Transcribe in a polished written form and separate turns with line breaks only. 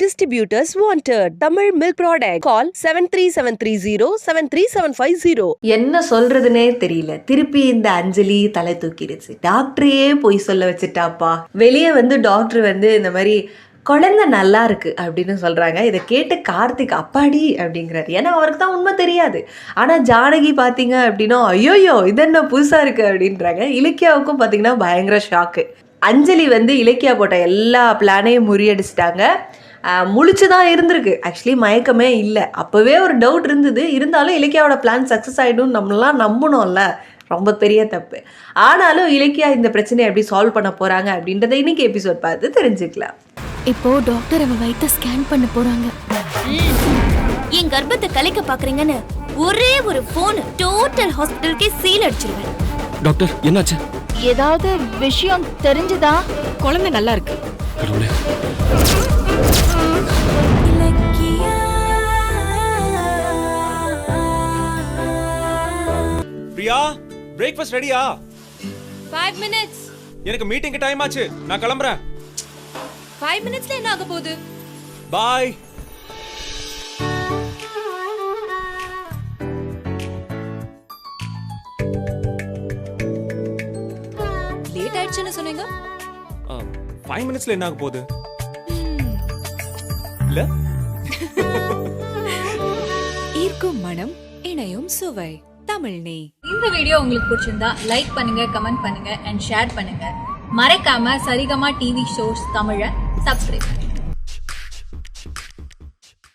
Distributors wanted. Tamil milk product. Call 73730
என்ன சொல்றதுனே தெரியல. திருப்பி இந்த அஞ்சலி தலை தூக்கிடுச்சு. டாக்டரையே போய் சொல்ல வச்சுட்டாப்பா. வெளியே வந்து டாக்டர் வந்து இந்த மாதிரி குழந்தை நல்லா இருக்கு அப்படின்னு சொல்றாங்க. இதை கேட்டு கார்த்திக் அப்பாடி அப்படிங்கிறாரு. ஏன்னா அவருக்கு தான் உண்மை தெரியாது. ஆனா ஜானகி பாத்தீங்க அப்படின்னா ஐயோயோ இது என்ன புதுசா இருக்கு அப்படின்றாங்க. இலக்கியாவுக்கும் பாத்தீங்கன்னா பயங்கர ஷாக்கு. அஞ்சலி வந்து இலக்கியா போட்ட எல்லா பிளானையும் முறியடிச்சிட்டாங்க. முழிச்சு தான் இருந்திருக்கு. ஆக்சுவலி மயக்கமே இல்லை. அப்போவே ஒரு டவுட் இருந்தது. இருந்தாலும் இலக்கியாவோட பிளான் சக்ஸஸ் ஆகிடும் நம்மளாம் நம்பணும்ல. ரொம்ப பெரிய தப்பு. ஆனாலும் இலக்கியா இந்த பிரச்சனையை எப்படி சால்வ் பண்ண போகிறாங்க அப்படின்றத இன்னைக்கு எபிசோட் பார்த்து தெரிஞ்சுக்கலாம்.
இப்போ டாக்டர் அவ வயித்தை ஸ்கேன் பண்ண போறாங்க.
என் கர்ப்பத்தை கலைக்க பாக்குறீங்கன்னு ஒரே ஒரு போன் டோட்டல் ஹாஸ்பிடலுக்கே சீல் அடிச்சிருவேன்.
டாக்டர் என்னாச்சு?
ஏதாவது விஷயம் தெரிஞ்சதா?
குழந்தை நல்லா இருக்கு.
பிரியா, பிரேக்ஃபாஸ்ட் ரெடியா?
5 minutes.
எனக்கு மீட்டிங்க்கு டைம் ஆச்சு. நான் கிளம்புறேன்.
5 minutesல என்ன ஆக போகுது?
பை.
லேட் ஆயிடுச்சுன்னு சொன்னீங்க.
5 minutesல என்ன ஆக போகுது? இல்ல?
ஈர்க்கும் மனம், இணையும் சுவை. தமிழ் நீ.
இந்த வீடியோ உங்களுக்கு பிடிச்சிருந்தா லைக் பண்ணுங்க, கமெண்ட் பண்ணுங்க அண்ட் ஷேர் பண்ணுங்க. மறக்காம சரிகமா டிவி ஷோஸ் தமிழை சப்ஸ்கிரைப் பண்ணுங்க.